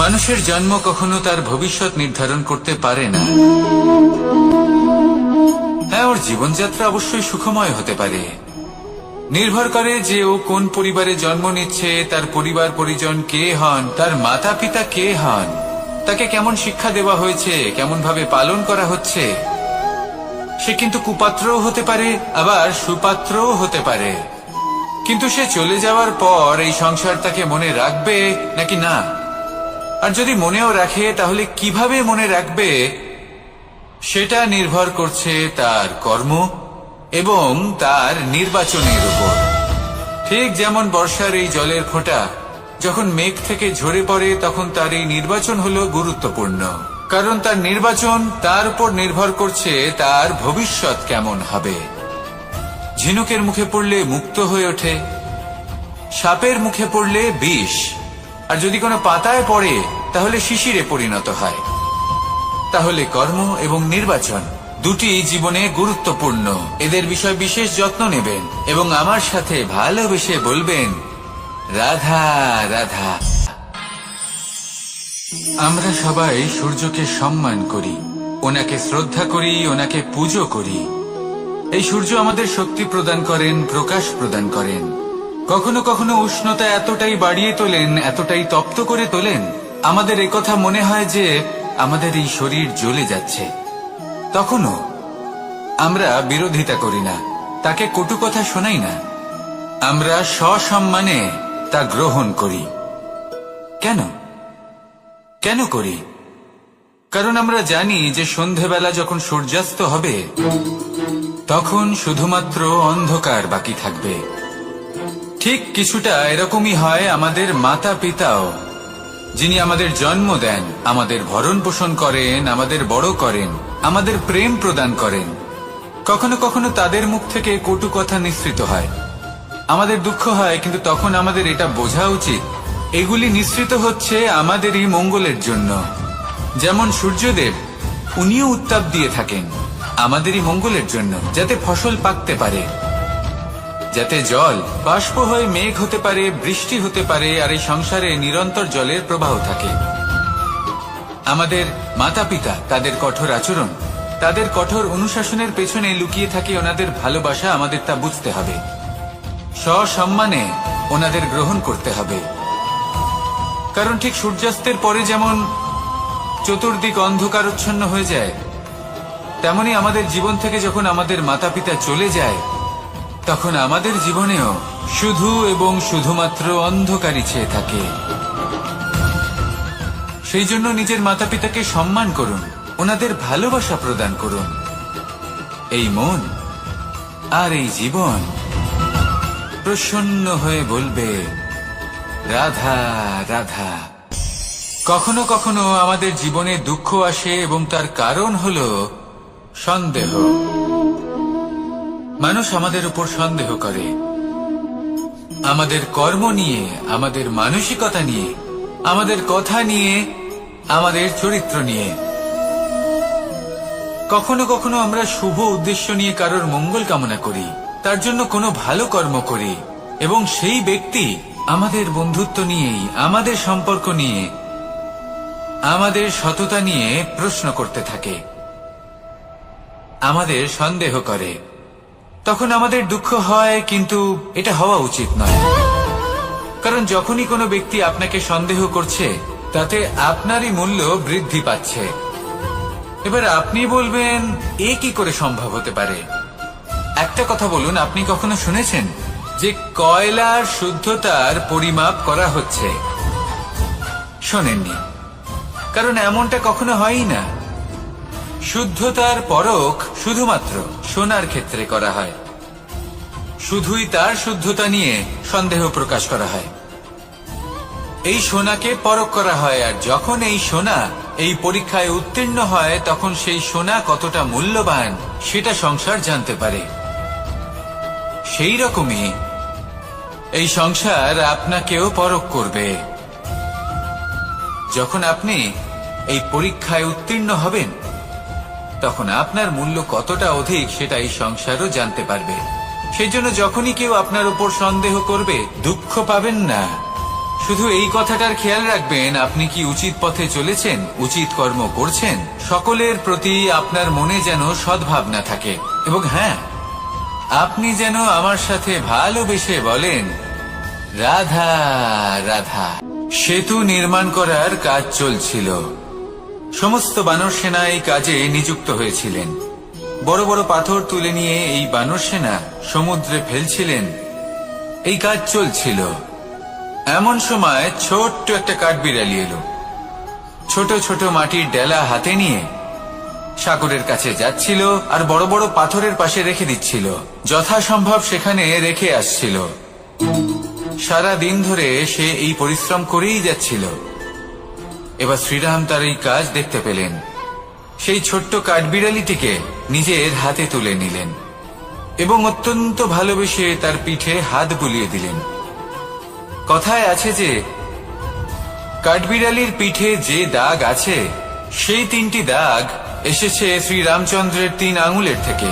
মানুষের জন্ম কখনো তার ভবিষ্যৎ নির্ধারণ করতে পারে না। হ্যাঁ, ওর জীবনযাত্রা অবশ্যই সুখময় হতে পারে, নির্ভর করে যে ও কোন পরিবারে জন্ম নিচ্ছে, তার পরিবার পরিজন কে হন, তার মাতা পিতা কে হন, তাকে কেমন শিক্ষা দেওয়া হয়েছে, কেমন ভাবে পালন করা হচ্ছে। সে কিন্তু কুপাত্রও হতে পারে, আবার সুপাত্রও হতে পারে। কিন্তু সে চলে যাওয়ার পর এই সংসার তাকে মনে রাখবে নাকি না, আর যদি মনেও রাখে তাহলে কিভাবে মনে রাখবে সেটা নির্ভর করছে তার কর্ম এবং তার নির্বাচনের উপর। ঠিক যেমন বর্ষার এই জলের ফোঁটা যখন মেঘ থেকে ঝরে পড়ে, তখন তার এই নির্বাচন হলো গুরুত্বপূর্ণ, কারণ তার নির্বাচন তার উপর নির্ভর করছে তার ভবিষ্যৎ কেমন হবে। ঝিনুকের মুখে পড়লে মুক্ত হয়ে ওঠে, সাপের মুখে পড়লে বিষ, আর যদি কোনো পাতায় পড়ে তাহলে শিশিরে পরিণত হয়। তাহলে কর্ম এবং নির্বাচন দুটি জীবনে গুরুত্বপূর্ণ। এদের বিষয়ে বিশেষ যত্ন নেবেন এবং আমার সাথে ভালোবেসে বলবেন, রাধা রাধা। আমরা সবাই সূর্যকে সম্মান করি, ওনাকে শ্রদ্ধা করি, ওনাকে পুজো করি। এই সূর্য আমাদের শক্তি প্রদান করেন, প্রকাশ প্রদান করেন। কখনো কখনো উষ্ণতা এতটাই বাড়িয়ে তোলেন, এতটাই তপ্ত করে তোলেন, আমাদের একথা মনে হয় যে আমাদের এই শরীর জ্বলে যাচ্ছে। তখনও আমরা বিরোধিতা করি না, তাকে কটু কথা শোনাই না, আমরা সসম্মানে তা গ্রহণ করি। কেন কেন করি? কারণ আমরা জানি যে সন্ধেবেলা যখন সূর্যাস্ত হবে তখন শুধুমাত্র অন্ধকার বাকি থাকবে। ঠিক কিছুটা এরকমই হয় আমাদের মাতা পিতাও, যিনি আমাদের জন্ম দেন, আমাদের ভরণ পোষণ করেন, আমাদের বড় করেন, আমাদের প্রেম প্রদান করেন। কখনো কখনো তাদের মুখ থেকে কটু কথা নিঃসৃত হয়, আমাদের দুঃখ হয়, কিন্তু তখন আমাদের এটা বোঝা উচিত এগুলি নিঃসৃত হচ্ছে আমাদেরই মঙ্গলের জন্য। যেমন সূর্যদেব, উনিও উত্তাপ দিয়ে থাকেন আমাদেরই মঙ্গলের জন্য, যাতে ফসল পাকতে পারে, যাতে জল বাষ্প হয়ে মেঘ হতে পারে, বৃষ্টি হতে পারে, আর এই সংসারে নিরন্তর জলের প্রবাহ থাকে। আমাদের মাতা পিতা, তাদের কঠোর আচরণ, তাদের কঠোর অনুশাসনের পেছনে লুকিয়ে থাকে ওনাদের ভালোবাসা। আমাদের তা বুঝতে হবে, সসম্মানে ওনাদের গ্রহণ করতে হবে। কারণ ঠিক সূর্যাস্তের পরে যেমন চতুর্দিক অন্ধকারচ্ছন্ন হয়ে যায়, তেমনি আমাদের জীবন থেকে যখন আমাদের মাতা পিতা চলে যায় তখন আমাদের জীবনেও শুধু এবং শুধুমাত্র অন্ধকারই ছেয়ে থাকে। সেই জন্য নিজের মাতা পিতাকে সম্মান করুন, ওনাদের ভালোবাসা প্রদান করুন। এই মন আর এই জীবন প্রসন্ন হয়ে বলবে, রাধা রাধা। কখনো কখনো আমাদের জীবনে দুঃখ আসে এবং তার কারণ হলো সন্দেহ। মানুষ আমাদের উপর সন্দেহ করে, আমাদের কর্ম নিয়ে, আমাদের মানসিকতা নিয়ে, আমাদের কথা নিয়ে, আমাদের চরিত্র নিয়ে। কখনো কখনো আমরা শুভ উদ্দেশ্য নিয়ে কারোর মঙ্গল কামনা করি, তার জন্য কোনো ভালো কর্ম করি, এবং সেই ব্যক্তি আমাদের বন্ধুত্ব নিয়েই, আমাদের সম্পর্ক নিয়ে, আমাদের সততা নিয়ে প্রশ্ন করতে থাকে, আমাদের সন্দেহ করে। তখন আমাদের দুঃখ হয়, কিন্তু এটা হওয়া উচিত নয়। কারণ যখনই কোনো ব্যক্তি আপনাকে সন্দেহ করছে তাতে আপনারই মূল্য বৃদ্ধি পাচ্ছে। এবার আপনি বলবেন, এ কি করে সম্ভব হতে পারে? একটা কথা বলুন, আপনি কখনো শুনেছেন যে কয়লার শুদ্ধতার পরিমাপ করা হচ্ছে? শোনেননি, কারণ এমনটা কখনো হয়ই না। শুদ্ধতার পরখ শুধুমাত্র সোনার ক্ষেত্রে করা হয়, শুধুই তার শুদ্ধতা নিয়ে সন্দেহ প্রকাশ করা হয়। এই সোনাকে পরখ করা হয়, আর যখন এই সোনা এই পরীক্ষায় উত্তীর্ণ হয় তখন সেই সোনা কতটা মূল্যবান সেটা সংসার জানতে পারে। সেই রকমই এই সংসার আপনাকেও পরখ করবে। যখন আপনি এই পরীক্ষায় উত্তীর্ণ হবেন তখন আপনার মূল্য কতটা অধিক সেটা এই সংসারও জানতে পারবে। সেই জন্য যখনই কেউ আপনার উপর সন্দেহ করবে, দুঃখ পাবেন না, শুধু এই কথাটার খেয়াল রাখবেন, আপনি কি উচিত পথে চলেছেন, উচিত কর্ম করছেন, সকলের প্রতি আপনার মনে যেন সদ্ভাবনা থাকে। এবং হ্যাঁ, আপনি যেন আমার সাথে ভালোবেসে বলেন, রাধা রাধা। সেতু নির্মাণ করার কাজ চলছিল। সমস্ত বানর সেনা এই কাজে নিযুক্ত হয়েছিলেন। বড় বড় পাথর তুলে নিয়ে এই বানর সেনা সমুদ্রে ফেলছিলেন। এই কাজ চলছিল। এমন সময় ছোট্ট একটা কাঠবিড়ালি এলো। ছোট ছোট মাটির ডেলা হাতে নিয়ে সাগরের কাছে যাচ্ছিল আর বড় বড় পাথরের পাশে রেখে দিচ্ছিল, যথাসম্ভব সেখানে রেখে আসছিল। সারা দিন ধরে সে এই পরিশ্রম করেই যাচ্ছিল। এবার শ্রীরাম তার এই কাজ দেখতে পেলেন। সেই ছোট্ট কাঠবিড়ালিটিকে নিজের হাতে তুলে নিলেন এবং অত্যন্ত ভালোবেসে তার পিঠে হাত বুলিয়ে দিলেন। কথায় আছে যে কাঠবিড়ালির পিঠে যে দাগ আছে, সেই 3টি দাগ এসেছে শ্রীরামচন্দ্রের 3 আঙুলের থেকে।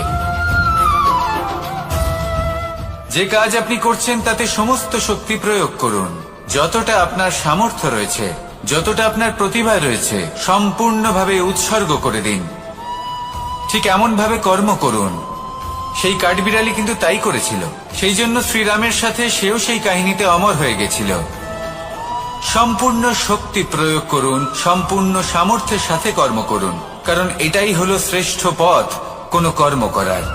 যে কাজ আপনি করছেন তাতে সমস্ত শক্তি প্রয়োগ করুন। যতটা আপনার সামর্থ্য রয়েছে, যতটা আপনার প্রতিভা রয়েছে, সম্পূর্ণভাবে উৎসর্গ করে দিন। ঠিক এমন ভাবে কর্ম করুন। সেই কাঠবিড়ালি কিন্তু তাই করেছিল। সেই জন্য শ্রীরামের সাথে সেও সেই কাহিনীতে অমর হয়ে গেছিল। সম্পূর্ণ শক্তি প্রয়োগ করুন, সম্পূর্ণ সামর্থ্যের সাথে কর্ম করুন, কারণ এটাই হলো শ্রেষ্ঠ পথ কোনো কর্ম করার।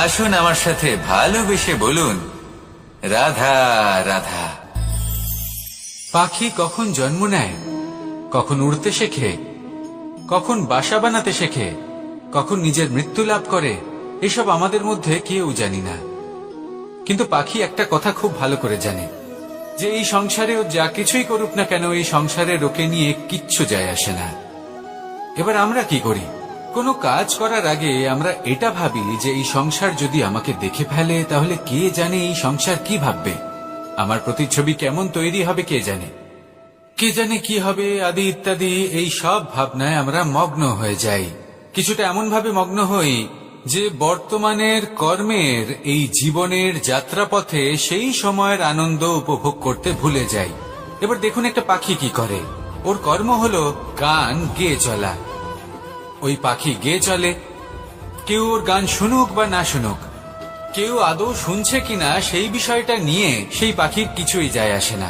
আসুন আমার সাথে ভালোবেসে বলুন, রাধা রাধা। পাখি কখন জন্ম নেয়, কখন উড়তে শেখে, কখন বাসা বানাতে শেখে, কখন নিজের মৃত্যু লাভ করে, এসব আমাদের মধ্যে কেউ জানি না। কিন্তু পাখি একটা কথা খুব ভালো করে জানে, যে এই সংসারে ও যা কিছুই করুক না কেন, এই সংসারের ওকে নিয়ে কিচ্ছু যায় আসে না। এবার আমরা কি করি? কোনো কাজ করার আগে আমরা এটা ভাবি যে এই সংসার যদি আমাকে দেখে ফেলে তাহলে কে জানে এই সংসার কি ভাববে, আমার প্রতিচ্ছবি কেমন তৈরি হবে কে জানে, কে জানে কি হবে আদি ইত্যাদি। এই সব ভাবনায় আমরা মগ্ন হয়ে যাই। কিছুটা এমন ভাবে মগ্ন হই যে বর্তমানের কর্মের এই জীবনের যাত্রাপথে সেই সময়ের আনন্দ উপভোগ করতে ভুলে যাই। এবার দেখুন একটা পাখি কি করে। ওর কর্ম হলো গান গেয়ে চলা। ওই পাখি গেয়ে চলে, কেউ ওর গান শুনুক বা না শুনুক, কেউ আদৌ শুনছে কিনা সেই বিষয়টা নিয়ে সেই পাখির কিছুই যায় আসে না।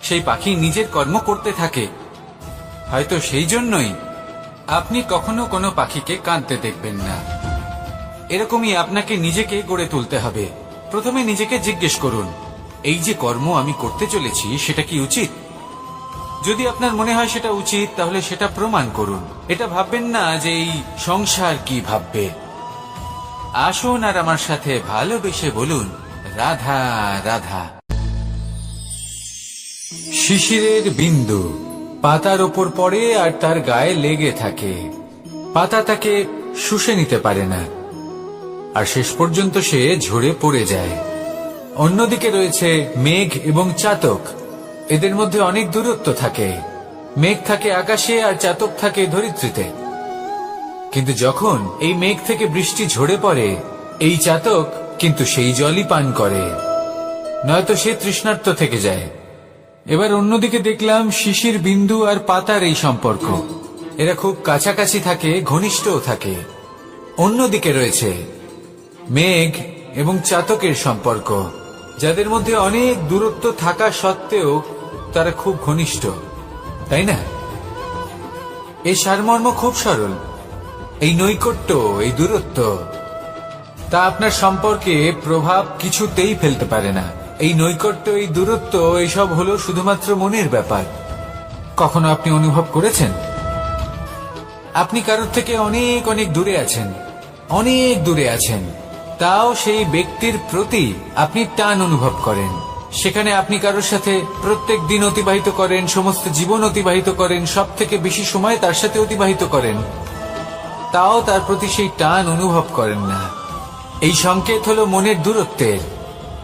সেই পাখি নিজের কর্ম করতে থাকে। হয়তো সেই জন্যই আপনি কখনো কোনো পাখিকে কাঁদতে দেখবেন না। এরকমই আপনাকে নিজেকে গড়ে তুলতে হবে। প্রথমে নিজেকে জিজ্ঞেস করুন, এই যে কর্ম আমি করতে চলেছি সেটা কি উচিত? যদি আপনার মনে হয় সেটা উচিত, তাহলে সেটা প্রমাণ করুন। এটা ভাববেন না যে এই সংসার কি ভাববে। আসুন আর আমার সাথে ভালোবেসে বলুন, রাধা রাধা। শিশিরের বিন্দু পাতার ওপর পড়ে আর তার গায়ে লেগে থাকে। পাতা তাকে শুষে নিতে পারে না, আর শেষ পর্যন্ত সে ঝরে পড়ে যায়। অন্যদিকে রয়েছে মেঘ এবং চাতক। এদের মধ্যে অনেক দূরত্ব থাকে। মেঘ থাকে আকাশে আর চাতক থাকে ধরিত্রীতে। কিন্তু যখন এই মেঘ থেকে বৃষ্টি ঝরে পড়ে, এই চাতক কিন্তু সেই জলই পান করে, নয়তো সে তৃষ্ণার্ত থেকে যায়। এবার অন্যদিকে দেখলাম শিশির বিন্দু আর পাতার এই সম্পর্ক। এরা খুব কাছাকাছি থাকে, ঘনিষ্ঠও থাকে। অন্যদিকে রয়েছে মেঘ এবং চাতকের সম্পর্ক, যাদের মধ্যে অনেক দূরত্ব থাকা সত্ত্বেও তারা খুব ঘনিষ্ঠ, তাই না? এই সারমর্ম খুব সরল। এই নৈকট্য, এই দূরত্ব, তা আপনার সম্পর্কে প্রভাব কিছুতেই ফেলতে পারে না। এই নৈকট্য, এই দূরত্ব, এইসব হলো শুধুমাত্র মনের ব্যাপার। কখনো আপনি অনুভব করেছেন আপনি কারোর থেকে অনেক অনেক দূরে আছেন, অনেক দূরে আছেন, তাও সেই ব্যক্তির প্রতি আপনি টান অনুভব করেন। সেখানে আপনি কারোর সাথে প্রত্যেক দিন অতিবাহিত করেন, সমস্ত জীবন অতিবাহিত করেন, সব থেকে বেশি সময় তার সাথে অতিবাহিত করেন, তাও তার প্রতি সেই টান অনুভব করেন না। এই সংকেত হলো মনের দূরত্বের।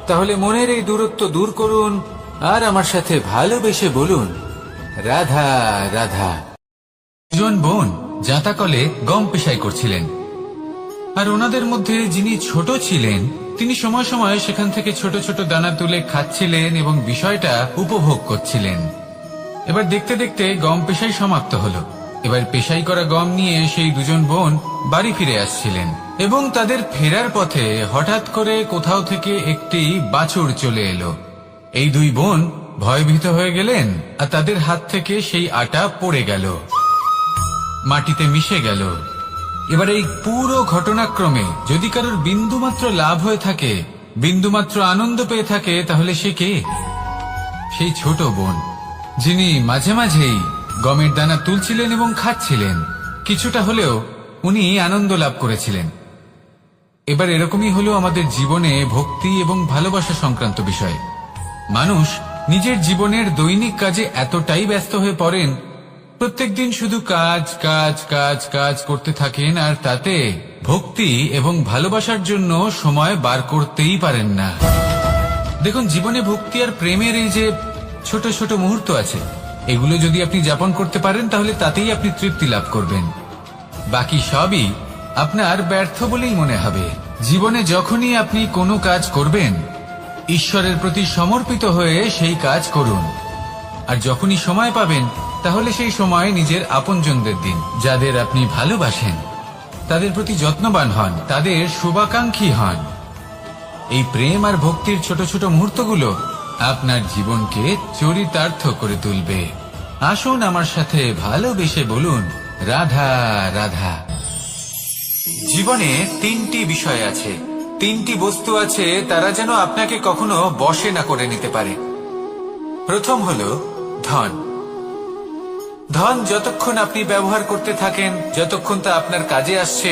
তাহলে মনের এই দূরত্ব দূর করুন আর আমার সাথে ভালোবেসে বলুন, রাধা রাধা। দুজন বোন জাঁতা কলে গম পেশাই করছিলেন, আর ওনাদের মধ্যে যিনি ছোট ছিলেন তিনি সময় সময় সেখান থেকে ছোট ছোট দানা তুলে খাচ্ছিলেন এবং বিষয়টা উপভোগ করছিলেন। এবার দেখতে দেখতে গম পেশাই সমাপ্ত হলো। এবার পেশাই করা গম নিয়ে সেই দুজন বোন বাড়ি ফিরে আসছিলেন এবং তাদের ফেরার পথে হঠাৎ করে কোথাও থেকে একটি বাছুর চলে এলো। এই দুই বোন ভয়ভীত হয়ে গেলেন আর তাদের হাত থেকে সেই আটা পড়ে গেল, মাটিতে মিশে গেল। এবার এই পুরো ঘটনাক্রমে যদি কারোর বিন্দুমাত্র লাভ হয়ে থাকে, বিন্দুমাত্র আনন্দ পেয়ে থাকে, তাহলে সে কে? সেই ছোট বোন, যিনি মাঝে মাঝেই গমের দানা তুলছিলেন এবং খাচ্ছিলেন। কিছুটা হলেও উনি আনন্দ লাভ করেছিলেন। এবার এরকমই হলো আমাদের জীবনে ভক্তি এবং ভালোবাসা সংক্রান্ত বিষয়। মানুষ নিজের জীবনের দৈনিক কাজে এতটাই ব্যস্ত হয়ে পড়েন, প্রত্যেকদিন শুধু কাজ কাজ কাজ কাজ করতে থাকেন, আর তাতে ভক্তি এবং ভালোবাসার জন্য সময় বার করতেই পারেন না। দেখুন, জীবনে ভক্তি আর প্রেমের এই যে ছোট ছোট মুহূর্ত আছে, এগুলো যদি আপনি যাপন করতে পারেন তাহলে তাতেই আপনি তৃপ্তি লাভ করবেন। বাকি সবই আপনার ব্যর্থ বলেই মনে হবে। জীবনে যখনই আপনি কোনো কাজ করবেন, ঈশ্বরের প্রতি সমর্পিত হয়ে সেই কাজ করুন। আর যখনই সময় পাবেন, তাহলে সেই সময় নিজের আপনজনদের দিন। যাদের আপনি ভালোবাসেন তাদের প্রতি যত্নবান হন, তাদের শুভাকাঙ্ক্ষী হন। এই প্রেম আর ভক্তির ছোট ছোট মুহূর্তগুলো আপনার জীবনকে চরিতার্থ করে তুলবে। আসুন আমার সাথে ভালোবেসে বলুন, রাধা রাধা। জীবনে তিনটি বিষয় আছে, তিনটি বস্তু আছে, তারা যেন আপনাকে কখনো বশে না করে নিতে পারে। প্রথম হলো ধন। ধন যতক্ষণ আপনি ব্যবহার করতে থাকেন, যতক্ষণ তা আপনার কাজে আসছে,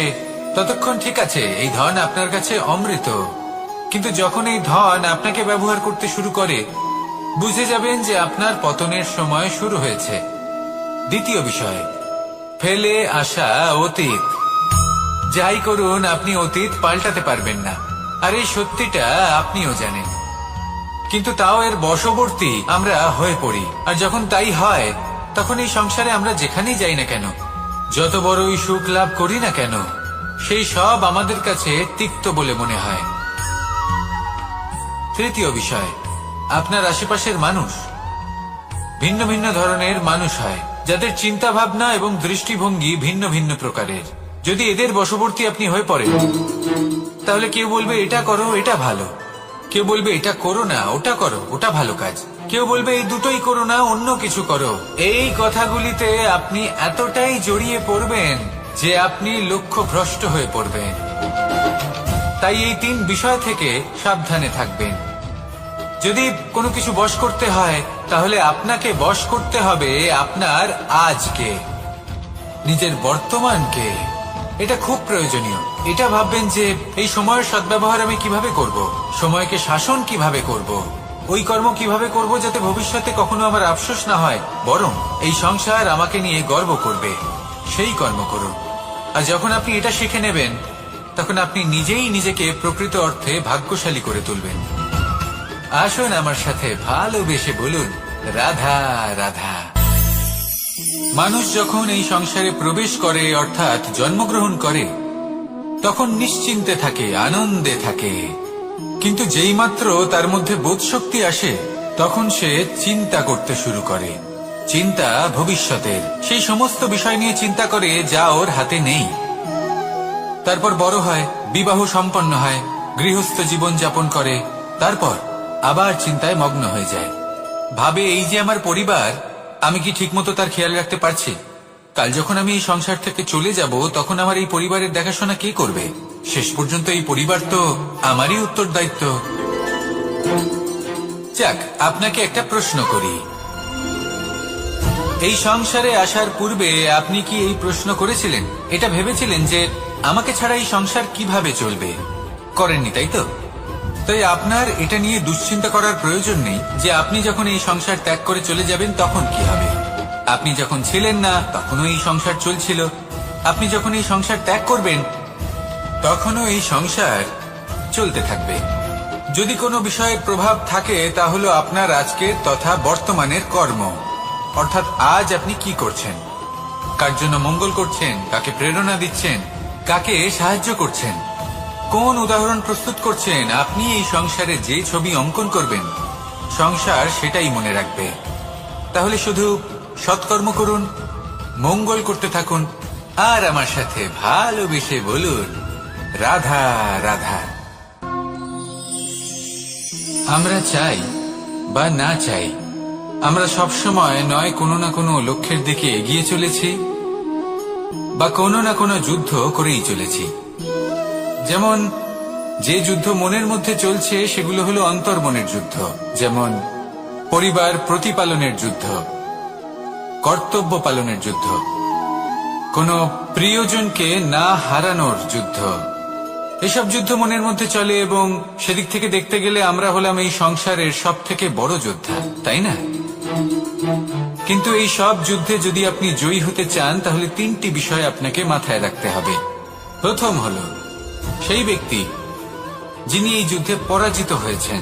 ততক্ষণ ঠিক আছে, এই ধন আপনার কাছে অমৃত। কিন্তু যখন এই ধন আপনাকে ব্যবহার করতে শুরু করে, বুঝে যাবেন যে আপনার পতনের সময় শুরু হয়েছে। দ্বিতীয় বিষয়, ফেলে আসা অতীত। যাই করুন, আপনি অতীত পাল্টাতে পারবেন না, আর এই সত্যিটা আপনিও জানেন। কিন্তু তাও এর বশবর্তী আমরা হয়ে পড়ি। আর যখন তাই হয়, তখন এই সংসারে আমরা যেখানেই যাই না কেন, যত বড়ই সুখ লাভ করি না কেন, সেই সব আমাদের কাছে তিক্ত বলে মনে হয়। তৃতীয় বিষয়, আপনার আশেপাশের মানুষ ভিন্ন ভিন্ন ধরনের মানুষ হয়, যাদের চিন্তা ভাবনা এবং দৃষ্টিভঙ্গি ভিন্ন ভিন্ন প্রকারের। যদি এদের বশবর্তী আপনি হয়ে পড়েন, তাহলে কেউ বলবে এটা করো, এটা ভালো। কেউ বলবে এটা করো না, ওটা করো, ওটা ভালো কাজ। কেউ বলবে এই দুটোই করো না, অন্য কিছু করো। এই কথাগুলিতে আপনি এতটাই জড়িয়ে পড়বেন যে আপনি লক্ষ্যভ্রষ্ট হয়ে পড়বেন। তাই এই তিন বিষয় থেকে সাবধানে থাকবেন। যদি কোনো কিছু বশ করতে হয়, তাহলে আপনাকে বশ করতে হবে আপনার আজকে, নিজের বর্তমানকে। এটা খুব প্রয়োজনীয়। এটা ভাববেন যে এই সময়ের সদ্ব্যবহার আমি কিভাবে করব, সময়কে শাসন কিভাবে করব, ওই কর্ম কিভাবে করব যাতে ভবিষ্যতে কখনো আমার আফসোস না হয়, বরং এই সংসার আমাকে নিয়ে গর্ব করবে, সেই কর্ম করুন। আর যখন আপনি এটা শিখে নেবেন, তখন আপনি নিজেই নিজেকে প্রকৃত অর্থে ভাগ্যশালী করে তুলবেন। আসুন আমার সাথে ভালোবেসে বলুন, রাধা রাধা। মানুষ যখন এই সংসারে প্রবেশ করে, অর্থাৎ জন্মগ্রহণ করে, তখন নিশ্চিন্তে থাকে, আনন্দে থাকে। কিন্তু যেই মাত্র তার মধ্যে বোধশক্তি আসে, তখন সে চিন্তা করতে শুরু করে। চিন্তা ভবিষ্যতের, সেই সমস্ত বিষয় নিয়ে চিন্তা করে যা ওর হাতে নেই। তারপর বড় হয়, বিবাহ সম্পন্ন হয়, গৃহস্থ জীবন যাপন করে, তারপর আবার চিন্তায় মগ্ন হয়ে যায়। ভাবে, এই যে আমার পরিবার, আমি কি ঠিকমতো তার খেয়াল রাখতে পারছি? কাল যখন আমি এই সংসার থেকে চলে যাব, তখন আমার এই পরিবারের দেখাশোনা কে করবে? শেষ পর্যন্ত এই পরিবার তো আমারই উত্তরদায়িত্ব। যাক, আপনাকে একটা প্রশ্ন করি। এই সংসারে আসার পূর্বে আপনি কি এই প্রশ্ন করেছিলেন, এটা ভেবেছিলেন যে আমাকে ছাড়া এই সংসার কিভাবে চলবে? করেননি, তাই তো? তাই আপনার এটা নিয়ে দুশ্চিন্তা করার প্রয়োজন নেই যে আপনি যখন এই সংসার ত্যাগ করে চলে যাবেন তখন কি হবে। আপনি যখন ছিলেন না, তখনও এই সংসার চলছিল। আপনি যখন এই সংসার ত্যাগ করবেন, তখনও এই সংসার চলতে থাকবে। যদি কোনো বিষয়ের প্রভাব থাকে, তা হলো আপনার আজকের তথা বর্তমানের কর্ম। অর্থাৎ আজ আপনি কি করছেন, কার জন্য মঙ্গল করছেন, কাকে প্রেরণা দিচ্ছেন, কাকে সাহায্য করছেন। কোন উদাহরণ প্রস্তুত করছেন? আপনি এই সংসারে যে ছবি অঙ্কন করবেন, সংসার সেটাই মনে রাখবে। তাহলে শুধু সৎকর্ম করুন, মঙ্গল করতে থাকুন, আর আমার সাথে ভালোবেসে বলুন, রাধা রাধা। আমরা চাই বা না চাই, আমরা সবসময় নয় কোনো না কোনো লক্ষ্যের দিকে এগিয়ে চলেছি বা কোনো না কোনো যুদ্ধ করেই চলেছি। যেমন যে যুদ্ধ মনের মধ্যে চলছে সেগুলো হলো অন্তর্মনের যুদ্ধ, যেমন পরিবার প্রতিপালনের যুদ্ধ, কর্তব্য পালনের যুদ্ধ, কোনো প্রিয়জনকে না হারানোর যুদ্ধ। এসব যুদ্ধ মনের মধ্যে চলে এবং সেদিক থেকে দেখতে গেলে আমরা হলাম এই সংসারের সব থেকে বড় যোদ্ধা, তাই না? কিন্তু এই সব যুদ্ধে যদি আপনি জয়ী হতে চান তাহলে তিনটি বিষয় আপনাকে মাথায় রাখতে হবে। প্রথম হলো, সেই ব্যক্তি যিনি এই যুদ্ধে পরাজিত হয়েছেন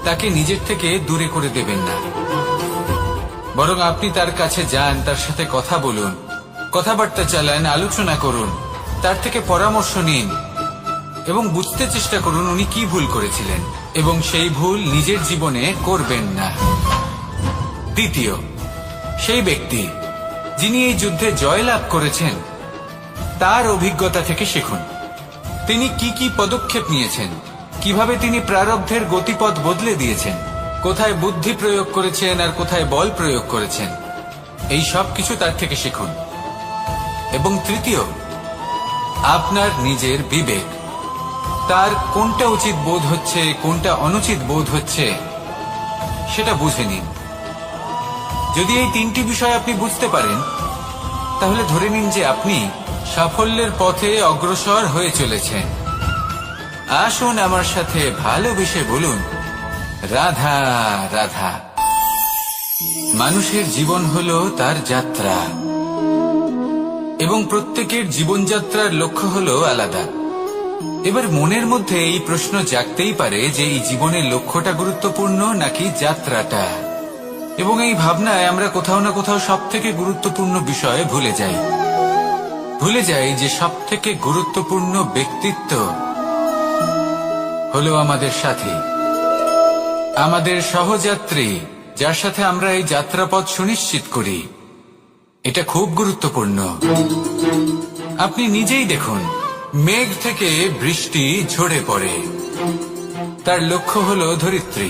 তাকে নিজের থেকে দূরে করে দেবেন না, বরং আপনি তার কাছে যান, তার সাথে কথা বলুন, কথাবার্তা চালান, আলোচনা করুন, তার থেকে পরামর্শ নিন এবং বুঝতে চেষ্টা করুন উনি কি ভুল করেছিলেন এবং সেই ভুল নিজের জীবনে করবেন না। দ্বিতীয়, সেই ব্যক্তি যিনি এই যুদ্ধে জয়লাভ করেছেন তার অভিজ্ঞতা থেকে শিখুন। তিনি কি কি পদক্ষেপ নিয়েছেন, কিভাবে তিনি প্রারব্ধের গতিপথ বদলে দিয়েছেন, কোথায় বুদ্ধি প্রয়োগ করেছেন আর কোথায় বল প্রয়োগ করেছেন, এই সব কিছু তার থেকে শিখুন। এবং তৃতীয়, আপনার নিজের বিবেক, তার কোনটা উচিত বোধ হচ্ছে কোনটা অনুচিত বোধ হচ্ছে সেটা বুঝে নিন। যদি এই তিনটি বিষয় আপনি বুঝতে পারেন তাহলে ধরে নিন যে আপনি সাফল্যের পথে অগ্রসর হয়ে চলেছেন। আসুন আমার সাথে ভালোবেসে বলুন, রাধা রাধা। মানুষের জীবন হলো তার যাত্রা এবং প্রত্যেকের জীবনযাত্রার লক্ষ্য হলো আলাদা। এবার মনের মধ্যে এই প্রশ্ন জাগতেই পারে যে এই জীবনের লক্ষ্যটা গুরুত্বপূর্ণ নাকি যাত্রাটা, এবং এই ভাবনায় আমরা কোথাও না কোথাও সব থেকে গুরুত্বপূর্ণ বিষয় ভুলে যাই যে সব থেকে গুরুত্বপূর্ণ ব্যক্তিত্ব হলো আমাদের সাথী, আমাদের সহযাত্রী, যার সাথে আমরা এই যাত্রাপথ সুনিশ্চিত করি। এটা খুব গুরুত্বপূর্ণ। আপনি নিজেই দেখুন, মেঘ থেকে বৃষ্টি ঝরে পড়ে, তার লক্ষ্য হলো ধরিত্রী,